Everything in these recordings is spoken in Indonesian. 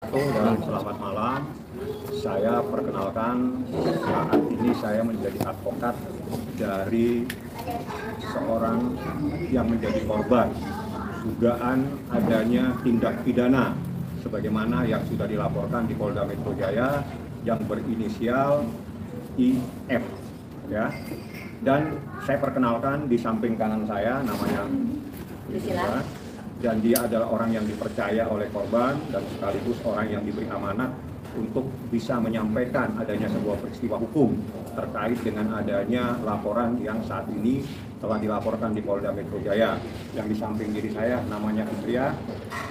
Dan selamat malam. Saya perkenalkan, saat ini saya menjadi advokat dari seorang yang menjadi korban dugaan adanya tindak pidana sebagaimana yang sudah dilaporkan di Polda Metro Jaya yang berinisial IF, ya. Dan saya perkenalkan, di samping kanan saya namanya Priscilla, dan dia adalah orang yang dipercaya oleh korban dan sekaligus orang yang diberi amanat untuk bisa menyampaikan adanya sebuah peristiwa hukum terkait dengan adanya laporan yang saat ini telah dilaporkan di Polda Metro Jaya. Yang di samping diri saya namanya Indria,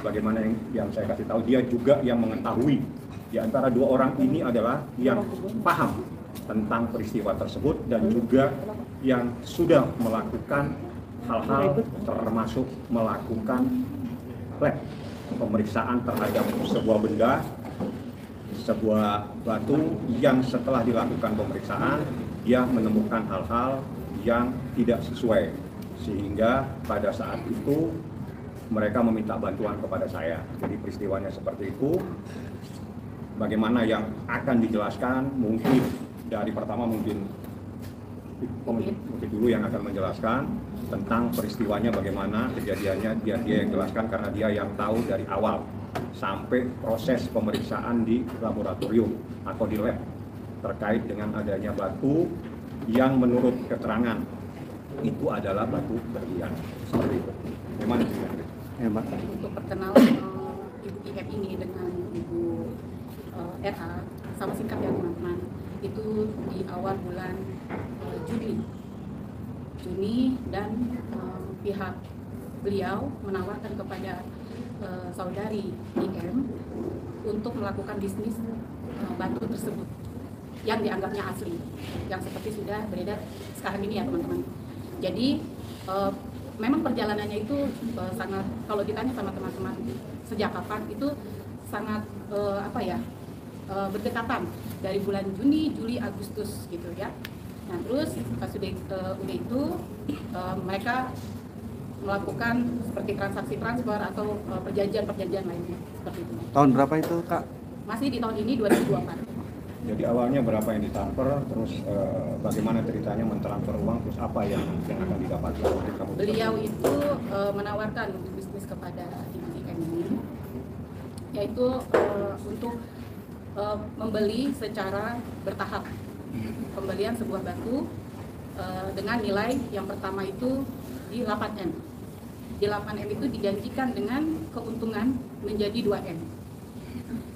bagaimana yang saya kasih tahu, dia juga yang mengetahui. Di antara dua orang ini adalah yang paham tentang peristiwa tersebut dan juga yang sudah melakukan hal-hal termasuk melakukan lab pemeriksaan terhadap sebuah benda, sebuah batu yang setelah dilakukan pemeriksaan dia menemukan hal-hal yang tidak sesuai, sehingga pada saat itu mereka meminta bantuan kepada saya. Jadi peristiwanya seperti itu. Bagaimana yang akan dijelaskan, mungkin dari pertama mungkin dulu yang akan menjelaskan tentang peristiwanya, bagaimana kejadiannya, dia yang jelaskan karena dia yang tahu dari awal sampai proses pemeriksaan di laboratorium atau di lab terkait dengan adanya batu yang menurut keterangan itu adalah batu berlian. Seperti itu. Gimana? Untuk perkenalan Ibu IF ini dengan Ibu RH, sama singkat ya teman-teman, itu di awal bulan Juni dan pihak beliau menawarkan kepada saudari IM untuk melakukan bisnis batu tersebut yang dianggapnya asli, yang seperti sudah beredar sekarang ini ya teman-teman. Jadi memang perjalanannya itu sangat, kalau ditanya sama teman-teman sejak kapan, itu sangat berdekatan dari bulan Juni, Juli, Agustus gitu ya. Nah terus pas sudah itu mereka melakukan seperti transaksi transfer atau perjanjian lainnya seperti itu. Tahun berapa itu Kak? Masih di tahun ini 2024. Jadi awalnya berapa yang ditransfer, terus bagaimana ceritanya mentransfer uang, terus apa yang akan didapatkan? Beliau itu menawarkan untuk bisnis kepada Ibu IM ini, yaitu untuk membeli secara bertahap pembelian sebuah batu dengan nilai yang pertama itu di 8M. Di 8M itu dijanjikan dengan keuntungan menjadi 2M.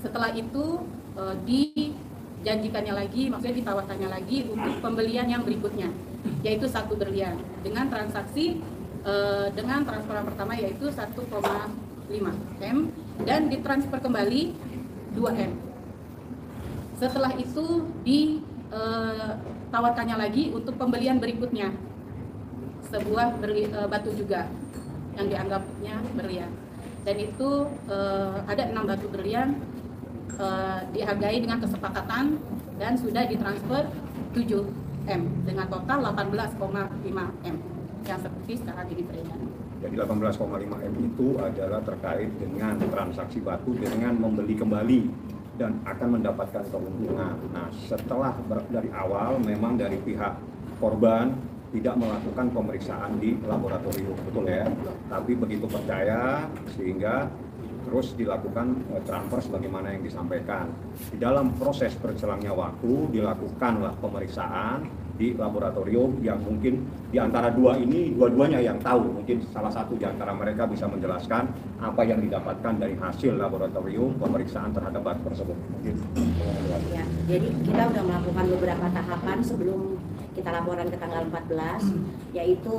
Setelah itu dijanjikannya lagi, maksudnya ditawarkannya lagi untuk pembelian yang berikutnya, yaitu 1 berlian dengan transaksi dengan transferan pertama yaitu 1,5M dan ditransfer kembali 2M. Setelah itu ditawarkannya lagi untuk pembelian berikutnya, sebuah batu juga yang dianggapnya berlian, dan itu ada 6 batu berlian dihargai dengan kesepakatan dan sudah ditransfer 7M dengan total 18,5M yang seperti sekarang ini beredar. Jadi 18,5M itu adalah terkait dengan transaksi batu dengan membeli kembali dan akan mendapatkan keuntungan. Nah, setelah dari awal memang dari pihak korban tidak melakukan pemeriksaan di laboratorium, betul ya? Tapi begitu percaya sehingga terus dilakukan transfer sebagaimana yang disampaikan. Di dalam proses berselangnya waktu dilakukanlah pemeriksaan di laboratorium yang mungkin di antara dua ini dua-duanya yang tahu, mungkin salah satu di antara mereka bisa menjelaskan apa yang didapatkan dari hasil laboratorium pemeriksaan terhadap batu tersebut. Ya, jadi kita sudah melakukan beberapa tahapan sebelum kita laporan ke tanggal 14, yaitu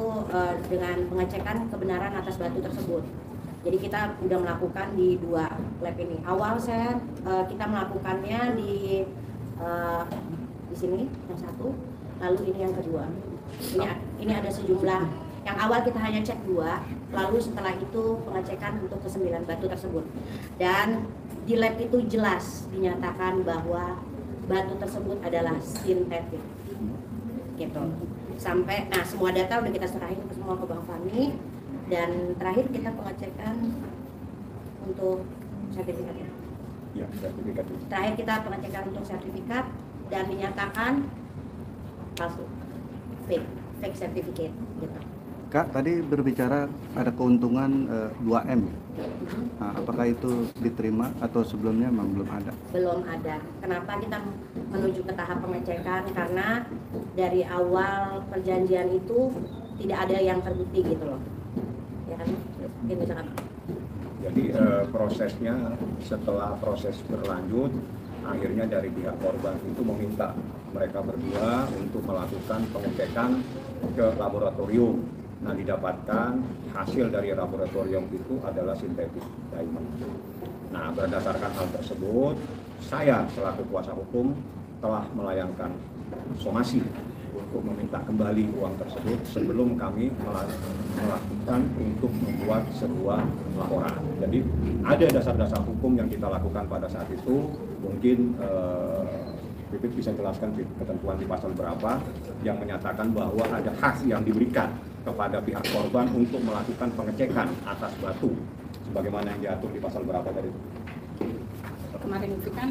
dengan pengecekan kebenaran atas batu tersebut. Jadi kita sudah melakukan di 2 lab ini. Awal kita melakukannya di sini yang 1, lalu ini yang kedua. Ini ada sejumlah. Yang awal kita hanya cek 2, lalu setelah itu pengecekan untuk ke-9 batu tersebut. Dan di lab itu jelas dinyatakan bahwa batu tersebut adalah sintetik. Gitu. Sampai semua data udah kita serahin ke semua ke Bang Fani, dan terakhir kita pengecekan untuk sertifikatnya. Ya, sertifikat itu. Terakhir kita pengecekan untuk sertifikat dan dinyatakan palsu, fake certificate gitu. Kak, tadi berbicara ada keuntungan 2M. Nah, apakah itu diterima atau sebelumnya memang belum ada? Belum ada. Kenapa kita menuju ke tahap pengecekan? Karena dari awal perjanjian itu tidak ada yang terbukti gitu loh. Ya kan? Mungkin misalkan. Jadi prosesnya setelah proses berlanjut, akhirnya dari pihak korban itu meminta mereka berdua untuk melakukan pengecekan ke laboratorium. Nah, didapatkan hasil dari laboratorium itu adalah sintetis diamond. Nah, berdasarkan hal tersebut, saya selaku kuasa hukum telah melayangkan somasi untuk meminta kembali uang tersebut sebelum kami melakukan untuk membuat sebuah laporan. Jadi ada dasar-dasar hukum yang kita lakukan pada saat itu. Mungkin Pipit bisa jelaskan ketentuan di pasal berapa yang menyatakan bahwa ada hak yang diberikan kepada pihak korban untuk melakukan pengecekan atas batu sebagaimana yang diatur di pasal berapa tadi? Kemarin itu kan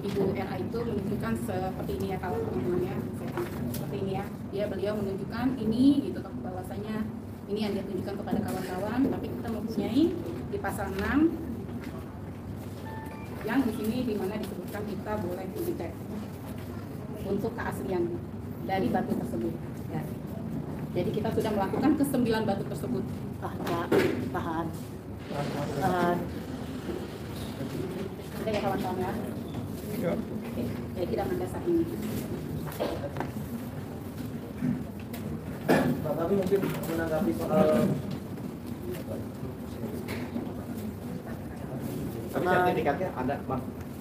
Ibu RA itu menunjukkan seperti ini ya kalau teman-teman ya, seperti ini ya. Beliau menunjukkan ini gitu bahwasanya ini yang dia tunjukkan kepada kawan-kawan, tapi kita mempunyai di pasal 6 yang di sini di mana disebutkan kita boleh dicek untuk keaslian dari batu tersebut. Ya. Jadi kita sudah melakukan ke 9 batu tersebut. Tahan. Ada ya kawan-kawan ya? Ya. Oke, jadi kita mendasar ini. Pak Kami mungkin menanggapi soal tapi sertifikatnya ada Pak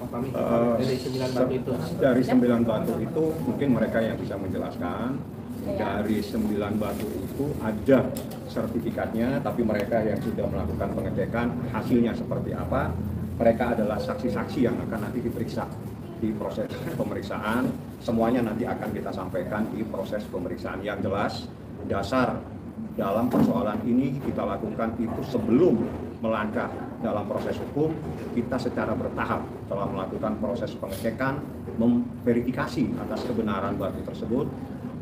Kami dari 9 batu itu. Dari 9 batu itu mungkin mereka yang bisa menjelaskan. Dari 9 batu itu ada sertifikatnya, tapi mereka yang sudah melakukan pengecekan hasilnya seperti apa, mereka adalah saksi-saksi yang akan nanti diperiksa di proses pemeriksaan. Semuanya nanti akan kita sampaikan di proses pemeriksaan. Yang jelas dasar dalam persoalan ini kita lakukan itu sebelum melangkah dalam proses hukum, kita secara bertahap telah melakukan proses pengecekan, memverifikasi atas kebenaran batu tersebut,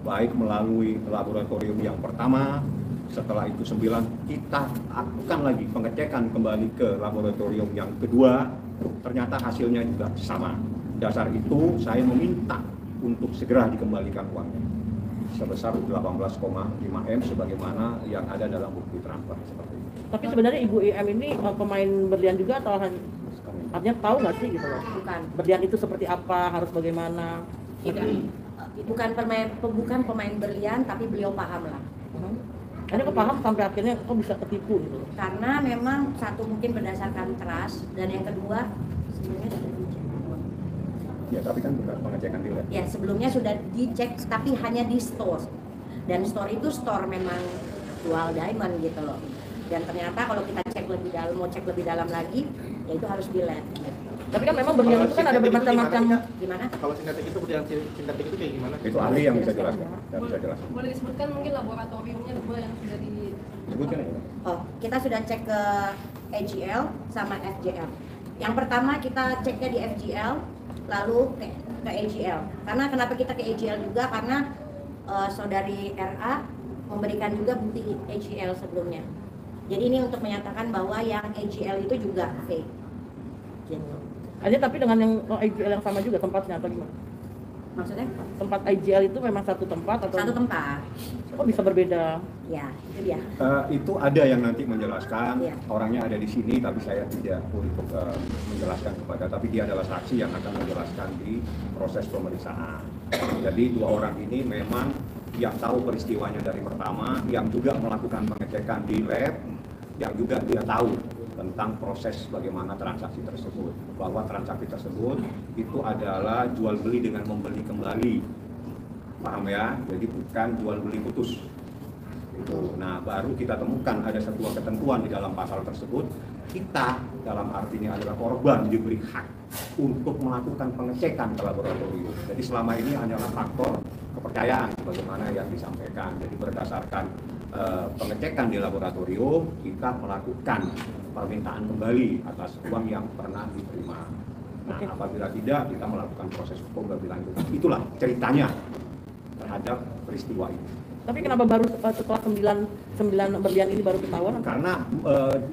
baik melalui laboratorium yang pertama. Setelah itu 9, kita lakukan lagi pengecekan kembali ke laboratorium yang kedua, ternyata hasilnya juga sama. Dasar itu saya meminta untuk segera dikembalikan uangnya sebesar 18,5 M sebagaimana yang ada dalam bukti transfer seperti itu. Tapi sebenarnya Ibu IM ini pemain berlian juga atau artinya tahu nggak sih gitu loh? Bukan. Berlian itu seperti apa, harus bagaimana? Bukan pemain berlian, tapi beliau paham lah. Ini kok paham sampai akhirnya kok bisa ketipu gitu loh? Karena memang satu mungkin berdasarkan trust, dan yang kedua sebelumnya sudah dicek. Ya, tapi kan bukan pengecekan di lab. Ya, sebelumnya sudah dicek, tapi hanya di store. Dan store itu store memang jual diamond gitu loh. Dan ternyata kalau kita cek lebih dalam, mau cek lebih dalam lagi, ya itu harus di lab. Tapi kan memang berlian itu kan ada bermacam-macam. Gimana? Kalau sintetik itu berlian sintetik itu kayak gimana? Itu ahli yang bisa jelaskan. Dan bisa jelaskan. Boleh disebutkan mungkin laboratoriumnya dua yang sudah di Sebutkan ya. Oh, kita sudah cek ke AGL sama FGL. Yang pertama kita ceknya di FGL, lalu ke AGL. Karena kenapa kita ke AGL juga? Karena saudari RA memberikan juga bukti AGL sebelumnya. Jadi ini untuk menyatakan bahwa yang AGL itu juga fake. Gitu. Aja tapi dengan yang IGL yang sama juga tempatnya atau gimana? Maksudnya? Tempat IGL itu memang satu tempat atau? Satu tempat. Kok bisa berbeda? Ya, itu dia. Itu ada yang nanti menjelaskan. Iya. Orangnya ada di sini, tapi saya tidak untuk menjelaskan kepada. Tapi dia adalah saksi yang akan menjelaskan di proses pemeriksaan. Jadi 2 orang ini memang yang tahu peristiwanya dari pertama, yang juga melakukan pengecekan di lab, yang juga dia tahu tentang proses bagaimana transaksi tersebut, bahwa transaksi tersebut itu adalah jual beli dengan membeli kembali, paham ya? Jadi bukan jual beli putus. Nah, baru kita temukan ada sebuah ketentuan di dalam pasal tersebut. Kita dalam artinya adalah korban diberi hak untuk melakukan pengecekan ke laboratorium. Jadi selama ini adalah faktor kepercayaan sebagaimana yang disampaikan. Jadi berdasarkan pengecekan di laboratorium, kita melakukan permintaan kembali atas uang yang pernah diterima. Nah, apabila tidak, kita melakukan proses hukum lebih lanjut. Itulah ceritanya terhadap peristiwa ini. Tapi kenapa baru setelah 9 berlian ini baru ketahuan? Karena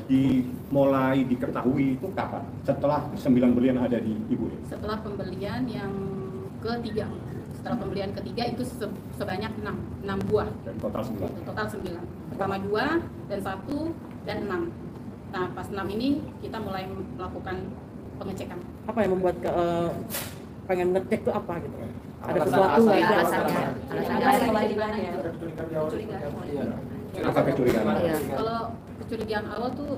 dimulai diketahui itu kapan? Setelah 9 berlian ada di Ibu. Setelah pembelian yang ketiga. Setelah pembelian ketiga itu sebanyak 6 buah. Dan total 9. Total 9. Pertama 2 dan 1 dan 6. Nah, pas 6 ini kita mulai melakukan pengecekan. Apa yang membuat pengen ngecek itu apa gitu? Ada Alasan- sesuatu alasan- nggak? alasannya kewajibannya. Apa kecurigaan? Iya. Kalau kecurigaan awal tuh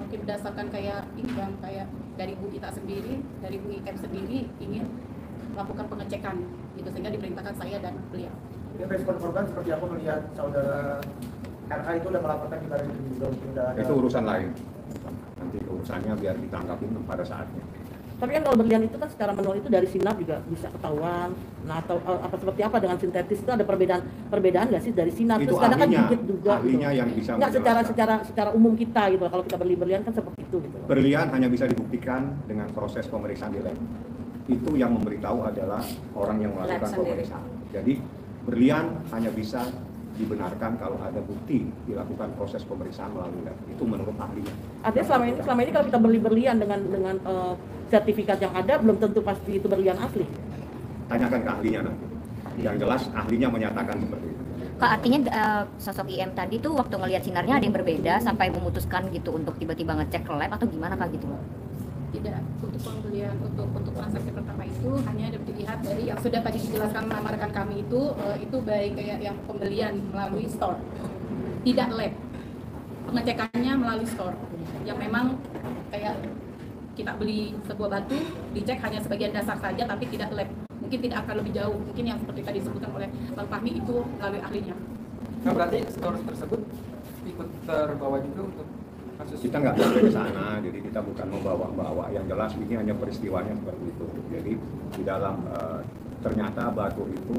mungkin berdasarkan kayak ini yang kayak dari Bu Ita sendiri, dari Bu IM sendiri ingin melakukan pengecekan gitu, sehingga diperintahkan saya dan beliau. Ini respon korban seperti apa melihat saudara RA itu udah melaporkan di Baris Krim juga mungkin udah ada. Itu urusan lain. Nanti urusannya biar ditangkapin pada saatnya. Tapi kan kalau berlian itu kan secara manual itu dari sinap juga bisa ketahuan. Nah, atau apa seperti apa dengan sintetis itu ada perbedaan nggak sih dari sinap? Itu Terus kadang kan ahlinya, dikit juga. ahlinya gitu. yang bisa Nggak menjelaskan. secara umum kita gitu. Kalau kita beli berlian kan seperti itu gitu. Berlian hanya bisa dibuktikan dengan proses pemeriksaan di lab. Itu yang memberitahu adalah orang yang melakukan Lab sendiri. pemeriksaan. Jadi berlian hanya bisa dibenarkan kalau ada bukti dilakukan proses pemeriksaan melalui lab. Itu menurut ahlinya. Artinya selama ini kalau kita beli berlian dengan sertifikat yang ada belum tentu pasti itu berlian asli. Tanyakan ke ahlinya nanti. Yang jelas ahlinya menyatakan seperti itu. Kak, artinya sosok IM tadi tuh waktu ngelihat sinarnya ada yang berbeda sampai memutuskan gitu untuk tiba-tiba ngecek ke lab atau gimana Kak gitu loh? Tidak, untuk pembelian untuk transaksi pertama itu hanya dilihat dari yang sudah tadi dijelaskan sama rekan kami itu baik kayak yang pembelian melalui store, tidak lab. Pengecekannya melalui store, yang memang kayak kita beli sebuah batu, dicek hanya sebagian dasar saja tapi tidak lab. Mungkin tidak akan lebih jauh, mungkin yang seperti tadi disebutkan oleh Bang Fahmi itu melalui ahlinya. Nah, berarti store tersebut ikut terbawa juga untuk kasus Kita nggak sampai ke sana, jadi kita bukan membawa-bawa. Yang jelas ini hanya peristiwanya seperti itu. Jadi di dalam ternyata batu itu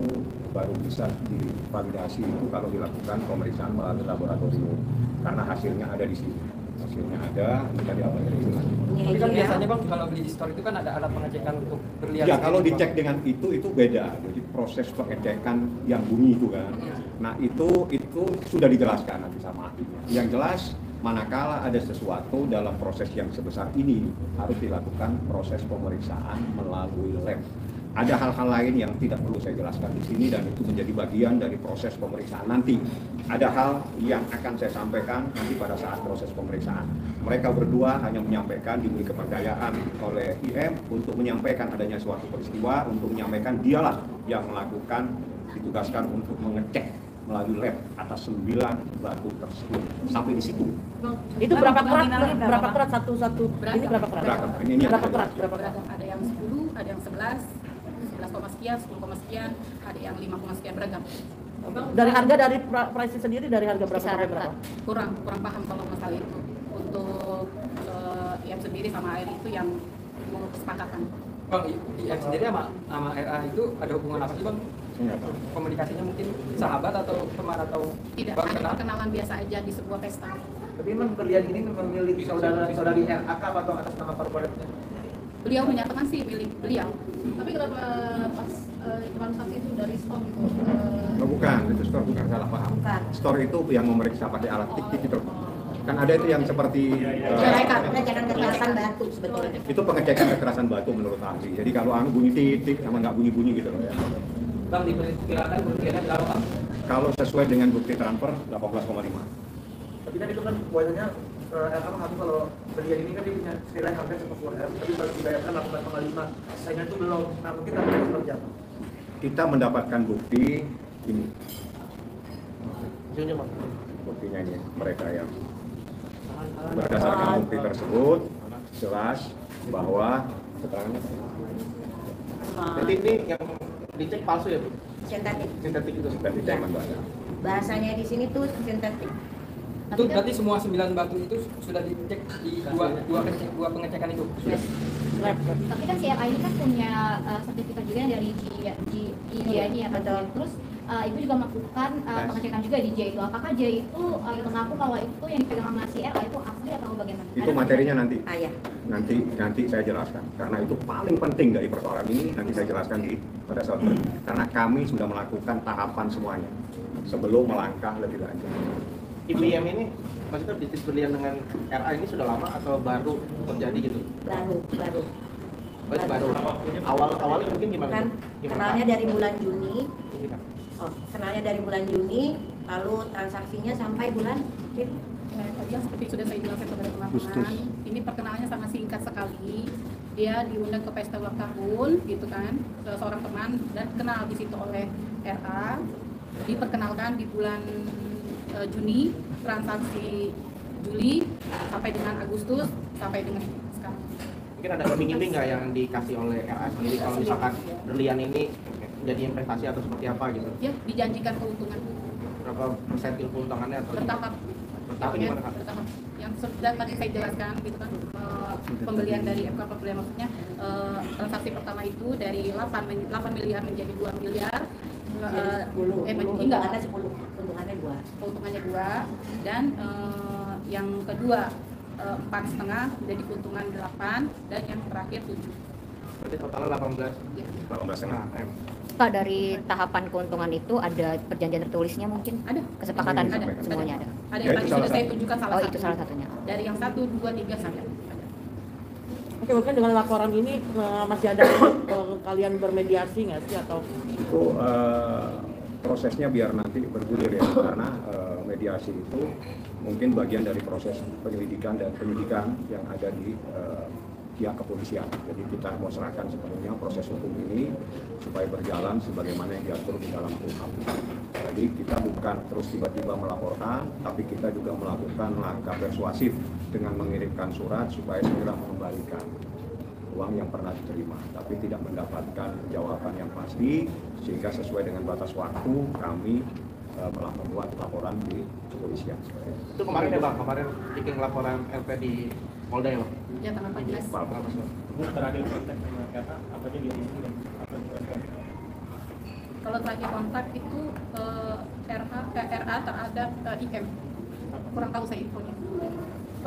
baru bisa divalidasi itu kalau dilakukan pemeriksaan melalui laboratorium. Karena hasilnya ada di sini. Hasilnya ada, kita diambil dari sini. Tapi kan biasanya Bang kalau beli di store itu kan ada alat pengecekan untuk berlian. Ya kalau sendiri, dicek Bang. dengan itu beda. Jadi proses pengecekan yang bunyi itu kan. Nah itu sudah dijelaskan nanti sama ahlinya. Yang jelas manakala ada sesuatu dalam proses yang sebesar ini harus dilakukan proses pemeriksaan melalui lab. Ada hal-hal lain yang tidak perlu saya jelaskan di sini dan itu menjadi bagian dari proses pemeriksaan nanti. Ada hal yang akan saya sampaikan nanti pada saat proses pemeriksaan. Mereka berdua hanya menyampaikan diberi kepercayaan oleh IM untuk menyampaikan adanya suatu peristiwa, untuk menyampaikan dialah yang melakukan, ditugaskan untuk mengecek melalui lab atas 9 batu tersebut. Sampai di situ. Itu berapa kerat satu Beragam. ini berapa kerat? Beragam. Ini Berapa ada. kerat? Berapa kerat? Beragam, ada yang 10, ada yang 11, 11, sekian, 10, sekian, ada yang 5, sekian, beragam. Dari harga dari price sendiri dari harga berapa Kisaran, sampai berapa? Kurang paham kalau masalah itu. Untuk yang sendiri sama air itu yang mau kesepakatan. Bang, IM sendiri sama RA itu ada hubungan apa sih Bang? Saya nggak tahu. Komunikasinya mungkin sahabat atau teman atau Tidak, Bang hanya kenal? perkenalan biasa aja di sebuah pesta. Tapi memang berlian ini memang milik saudari RAK atau atas nama korporatnya? Beliau menyatakan sih milik beliau. Tapi kenapa pas transaksi itu dari store gitu? Oh, bukan, itu store bukan, salah paham. Bukan. Store itu yang memeriksa pakai alat tik-tik itu. Kan ada itu yang seperti Pengecekan kekerasan batu sebetulnya. itu pengecekan kekerasan batu menurut ahli. Jadi kalau bunyi titik sama nggak bunyi-bunyi gitu loh ya. Bang diperkirakan kerugiannya berapa Bang? Kalau sesuai dengan bukti transfer 18,5. Tapi kan itu kan poinnya RA mengaku kalau berlian ini kan dia punya nilai hampir 10 M, tapi baru dibayarkan 18,5. Sisanya itu belum. Nah mungkin tapi seperti apa? Kita mendapatkan bukti ini. Hasilnya Mas. Buktinya ini mereka yang berdasarkan bukti tersebut jelas bahwa keterangannya Jadi ini yang dicek palsu ya Bu? Sintetik. Sintetik itu sudah dicek Mbak. Bahasanya di sini tuh sintetik. Itu berarti semua 9 batu itu sudah dicek di dua pengecekan itu. Lab. Tapi kan CRA ini kan punya sertifikat juga dari GIA ya kan. Betul. Terus Ibu juga melakukan pengecekan juga di J itu. Apakah J itu mengaku kalau itu yang dipegang sama CRA itu asli atau bagaimana? Itu materinya nanti. Ya. Nanti saya jelaskan. Karena itu paling penting dari persoalan ini, nanti saya jelaskan pada saat karena kami sudah melakukan tahapan semuanya sebelum melangkah lebih lanjut. IBM ini maksudnya bisnis berlian dengan RA ini sudah lama atau baru terjadi gitu? Baru. Oh, itu baru. Awalnya mungkin gimana? Kan kenalnya dari bulan Juni. Gimana? Kenalnya dari bulan Juni, lalu transaksinya sampai bulan Yang seperti sudah saya jelaskan kepada Agustus. teman-teman, ini perkenalannya sangat singkat sekali. Dia diundang ke pesta ulang tahun, gitu kan, seorang teman dan kenal di situ oleh RA. Diperkenalkan di bulan Juni, transaksi Juli sampai dengan Agustus sampai dengan sekarang. Mungkin ada iming-iming nggak yang dikasih oleh RA sendiri kalau misalkan berlian ini jadi investasi atau seperti apa gitu? Ya, dijanjikan keuntungan Berapa persentil keuntungannya atau bertahap. bertahap Ya, gimana Kak? bertahap. Yang sudah tadi saya jelaskan gitu kan, pembelian dari FK pembelian maksudnya transaksi pertama itu dari 8 miliar menjadi 2 miliar. Keuntungannya 10, Keuntungannya 2 dan yang kedua 4,5 menjadi keuntungan 8 dan yang terakhir 7. Berarti totalnya 18. Ya. 18,5 M. Pak, dari tahapan keuntungan itu ada perjanjian tertulisnya mungkin? Ada. Kesepakatan Ada. semuanya ada? Ada Ya, yang itu tadi salah sudah saya satu. tunjukkan salah Oh, satu. itu salah satunya. Dari yang 1, 2, 3 saya ada. Oke, mungkin dengan laporan ini masih ada kalian bermediasi nggak sih atau? Itu prosesnya biar nanti bergulir ya, karena mediasi itu mungkin bagian dari proses penyelidikan dan penyidikan yang ada di pihak kepolisian. Jadi kita mau serahkan sepenuhnya proses hukum ini supaya berjalan sebagaimana yang diatur di dalam KUHP. Jadi kita bukan terus tiba-tiba melaporkan, tapi kita juga melakukan langkah persuasif dengan mengirimkan surat supaya segera mengembalikan uang yang pernah diterima, tapi tidak mendapatkan jawaban yang pasti, sehingga sesuai dengan batas waktu kami membuat laporan di kepolisian. Itu kemarin ya Bang, kemarin bikin laporan LP di Polda ya Bang? Ya, tanggal 14. Terakhir kontak sama RA, apa aja dia Kalau terakhir kontak itu RA terhadap IM. Kurang tahu saya infonya.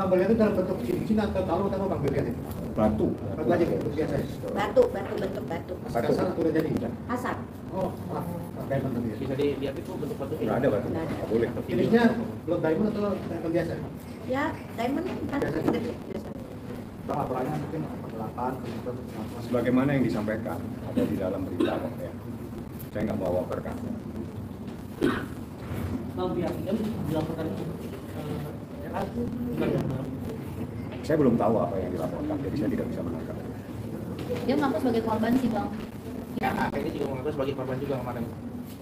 Bang, berlian itu dalam bentuk cincin atau kalung atau apa Bang berlian itu? Batu. Batu aja gitu, biasa. Batu, bentuk batu. Kasar atau udah jadi? Asap. Oh, diamond tadi ya. bisa dilihat itu bentuk batu Nggak ada batu, nggak boleh. Jenisnya blood diamond atau diamond biasa? Ya, diamond kan gede biasa. Bang, laporannya mungkin 8, Sebagaimana yang disampaikan ada di dalam berita kok ya. Saya nggak mau waperkan. Bang, pihak IM dilaporkan RA itu gimana? Saya belum tahu apa yang dilaporkan, jadi saya tidak bisa menangkap. Dia mengaku sebagai korban sih, Bang. RA ini juga mengaku sebagai korban juga kemarin.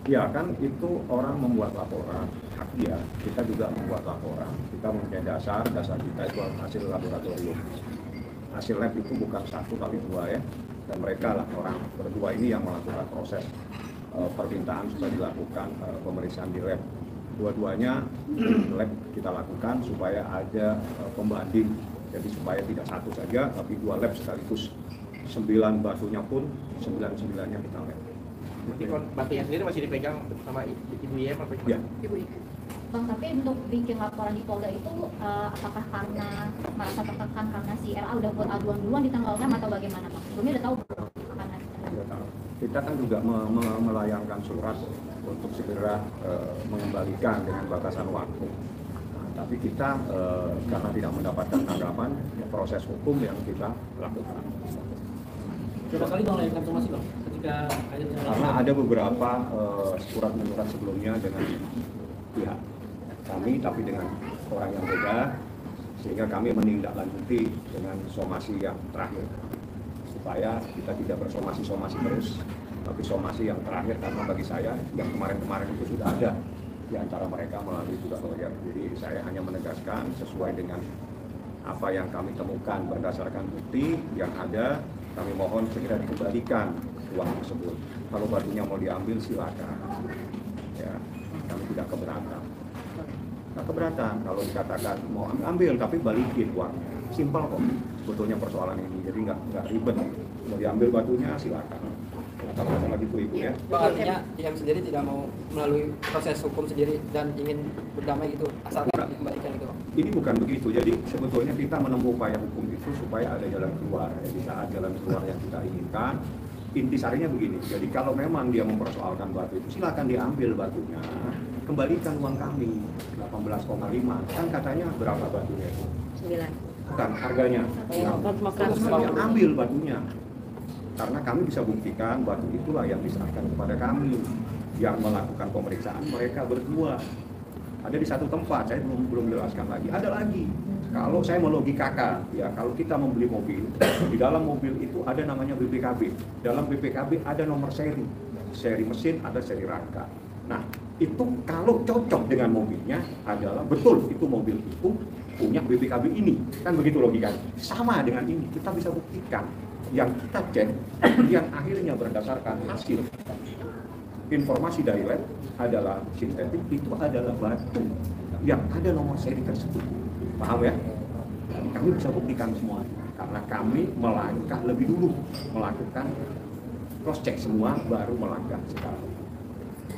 Ya kan itu orang membuat laporan, hak dia. Kita juga membuat laporan. Kita mempunyai dasar kita itu hasil laboratorium. Hasil lab itu bukan 1 tapi 2 ya. Dan mereka lah orang berdua ini yang melakukan proses permintaan supaya dilakukan pemeriksaan di lab. Dua-duanya lab kita lakukan supaya ada pembanding. Jadi supaya tidak 1 saja tapi 2 lab sekaligus. 9 batunya pun 9-9-nya kita lab. Berarti batunya sendiri masih dipegang sama Ibu IM apa gimana? Ya. Ibu IM. Bang, tapi untuk bikin laporan di Polda itu apakah karena merasa tertekan karena si RA udah buat aduan duluan di tanggal 6 atau bagaimana, Bang? Sebelumnya udah tahu akan ada. Kita kan juga melayangkan surat untuk segera mengembalikan dengan batasan waktu. Nah, tapi kita karena tidak mendapatkan tanggapan, ya proses hukum yang kita lakukan. Berapa kali Bang lakukan somasi Bang ketika ada Karena ada beberapa surat menyurat sebelumnya dengan pihak kami, tapi dengan orang yang beda, sehingga kami menindaklanjuti dengan somasi yang terakhir supaya kita tidak bersomasi-somasi terus, tapi somasi yang terakhir karena bagi saya yang kemarin-kemarin itu sudah ada di antara mereka melalui tugas lawyer. Jadi saya hanya menegaskan sesuai dengan apa yang kami temukan berdasarkan bukti yang ada, kami mohon segera dikembalikan uang tersebut. Kalau batunya mau diambil silakan. Ya, kami tidak keberatan. Nggak keberatan kalau dikatakan mau ambil tapi balikin uangnya. Simpel kok sebetulnya persoalan ini. Jadi nggak ribet. Mau diambil batunya silakan. Kalau masalah gitu Ibu ya. Bang, artinya IM sendiri tidak mau melalui proses hukum sendiri dan ingin berdamai gitu asalkan dikembalikan gitu Bang? ini bukan begitu. Jadi sebetulnya kita menempuh upaya hukum itu supaya ada jalan keluar. Di saat jalan keluar yang kita inginkan, intisarinya begini. Jadi kalau memang dia mempersoalkan batu itu, silakan diambil batunya, kembalikan uang kami 18,5. Kan katanya berapa batunya itu? 9. Bukan harganya. Ambil batunya. Karena kami bisa buktikan batu itulah yang diserahkan kepada kami, yang melakukan pemeriksaan mereka berdua. Ada di satu tempat, saya belum jelaskan lagi. Ada lagi. Kalau saya melogikakan, ya kalau kita membeli mobil, di dalam mobil itu ada namanya BPKB. Dalam BPKB ada nomor seri mesin, ada seri rangka. Nah, itu kalau cocok dengan mobilnya adalah betul itu mobil itu punya BPKB ini. Kan begitu logikanya. Sama dengan ini, kita bisa buktikan. Yang kita cek, yang akhirnya berdasarkan hasil informasi dari lab adalah sintetik, itu adalah batu yang ada nomor seri tersebut. Paham ya? Kami bisa buktikan semua karena kami melangkah lebih dulu, melakukan cross check semua baru melangkah sekarang.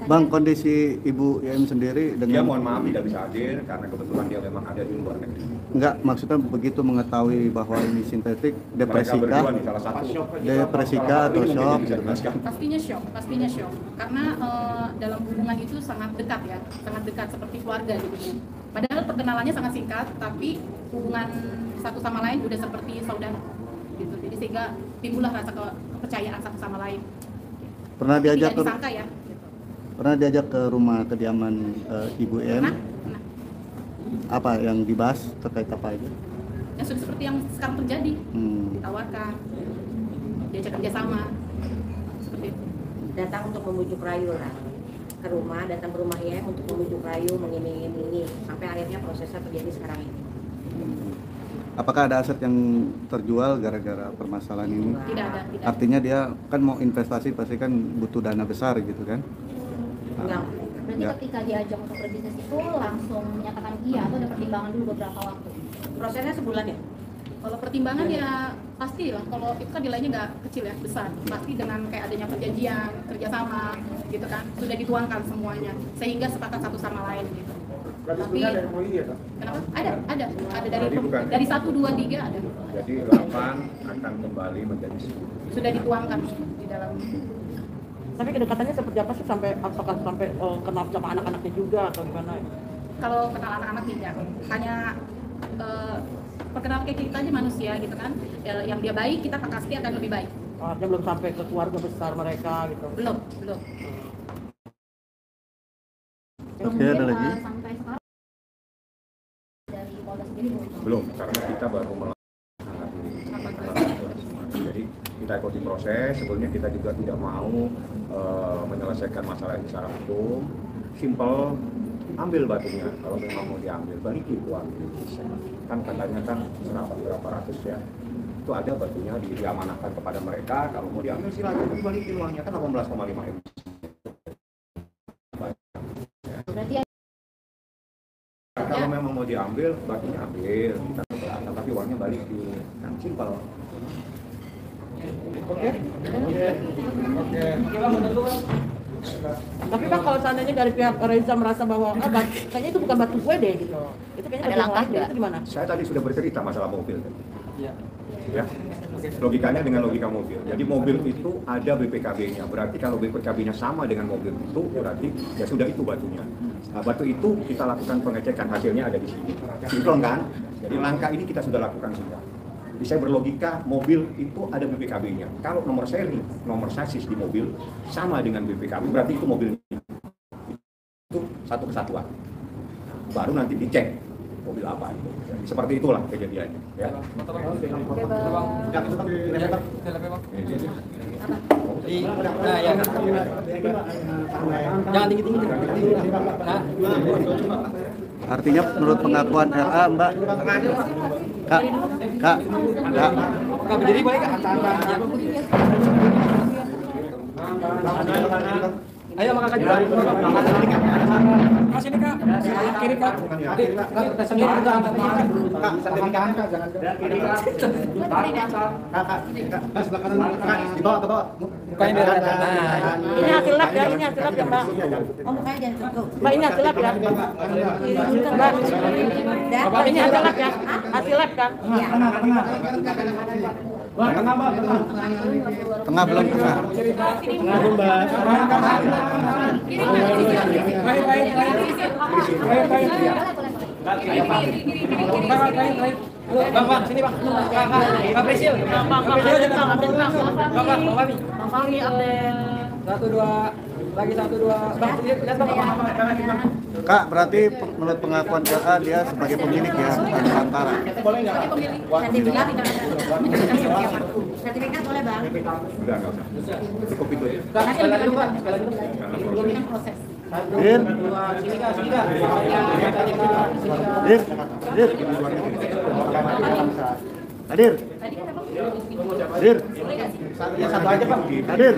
Bang, kondisi Ibu YM sendiri Dia dengan mohon maaf tidak bisa hadir karena kebetulan dia memang ada di luar negeri. enggak, maksudnya begitu mengetahui bahwa ini sintetik, Mereka depresikah, berdua nih salah satu. depresikah atau Ini mungkin shock? bisa dijelaskan. Pastinya shock karena dalam hubungan itu sangat dekat ya, sangat dekat seperti keluarga gitu. Padahal perkenalannya sangat singkat, tapi hubungan satu sama lain udah seperti saudara gitu. Jadi sehingga timbullah rasa kepercayaan satu sama lain. Pernah diajak Tidak disangka ya. Pernah diajak ke rumah kediaman Ibu M? Pernah. Apa yang dibahas terkait apa aja? Ya sudah seperti yang sekarang terjadi, ditawarkan, diajak kerjasama, seperti itu. Datang untuk membujuk rayu lah ke rumah, datang ke rumah IM untuk membujuk rayu, mengiming-imingi sampai akhirnya prosesnya terjadi sekarang ini. Apakah ada aset yang terjual gara-gara permasalahan ini? Tidak ada. Artinya dia kan mau investasi pasti kan butuh dana besar gitu kan? Enggak. Berarti ketika diajak untuk berbisnis itu langsung menyatakan iya atau ada pertimbangan dulu beberapa waktu? Prosesnya sebulan ya? Kalau pertimbangan ya pasti lah, kalau itu kan nilainya nggak kecil ya, besar. Pasti dengan kayak adanya perjanjian, kerjasama gitu kan, sudah dituangkan semuanya. Sehingga sepakat satu sama lain gitu. Berarti sebenarnya ada MOU ya, Pak? Kenapa? Ada Jadi dari 1, 2, 3 ada. Jadi 8 akan kembali menjadi 10. Sudah dituangkan di dalam. Tapi kedekatannya seperti apa sih, sampai apakah sampai kenal sama anak-anaknya juga atau gimana? Kalau kenal anak-anak tidak, hanya perkenalan kayak kita aja manusia gitu kan. Yang dia baik kita pasti akan lebih baik. Artinya belum sampai ke keluarga besar mereka gitu? Belum. Oke, ada lagi? Sampai sekarang dari Polda sendiri Belum, karena kita baru melakukan. Jadi kita ikuti proses. Sebelumnya kita juga tidak mau menyelesaikan masalah ini secara hukum. Simple, ambil batunya. Kalau memang mau diambil, balikin uang. Kan katanya kan berapa ratus ya. Itu ada batunya diamanahkan kepada mereka. Kalau mau diambil silakan balikin uangnya, kan 18,5 M. berarti Kalau memang mau diambil, batunya ambil, kita keberatan, tapi uangnya balikin. Kan simpel. Oke. Tapi Bang, kalau seandainya dari pihak Reza merasa bahwa kayaknya itu bukan batu gue deh gitu, itu kayaknya Ada batu yang langkah lain deh, itu gimana? Saya tadi sudah bercerita masalah mobil. Iya. Ya. Logikanya dengan logika mobil. Jadi mobil itu ada BPKB-nya. Berarti kalau BPKB-nya sama dengan mobil itu, berarti ya sudah itu batunya. Nah, batu itu kita lakukan pengecekan, hasilnya ada di sini. Sinkron kan? Jadi langkah ini kita sudah lakukan sudah. Jadi saya berlogika mobil itu ada BPKB-nya. Kalau nomor seri, nomor sasis di mobil sama dengan BPKB, berarti itu mobilnya. Itu satu kesatuan. Baru nanti dicek mobil apa itu. Jadi seperti itulah kejadiannya. Ya. Jangan tinggi-tinggi. Artinya menurut pengakuan LA, Mbak, Kak, Kak berdiri boleh Kak? Ayo makan aja. Mas ini Kak, kiri Kak. Sendiri juga angkat Kak. Sertifikat Kak, jangan kiri Kak. Kak, sebelah kanan Kak, di bawah ke bawah. Mukanya biar kelihatan. Nah, Ini hasil lab ya, ini hasil lab ya Mbak. Oh, mukanya jangan tutup. Mbak ini hasil lab ya. Mbak, Mbak ini hasil lab ya. Hasil lab kan? Iya. Tengah belum tengah. Bang, sini bang. Pak Presil. Bang Fami. Satu dua, lagi satu dua. Bang, lihat bang. Kak, berarti menurut pengakuan LA dia sebagai pemilik ya, bukan perantara. Sertifikat sertifikat boleh bang. Udah nggak usah. Cukup itu ya. Sekali lagi bang. Ini kan proses. Dir, Sini kak. Dir, Dir. Hadir. Hadir. Ya satu aja bang. Hadir.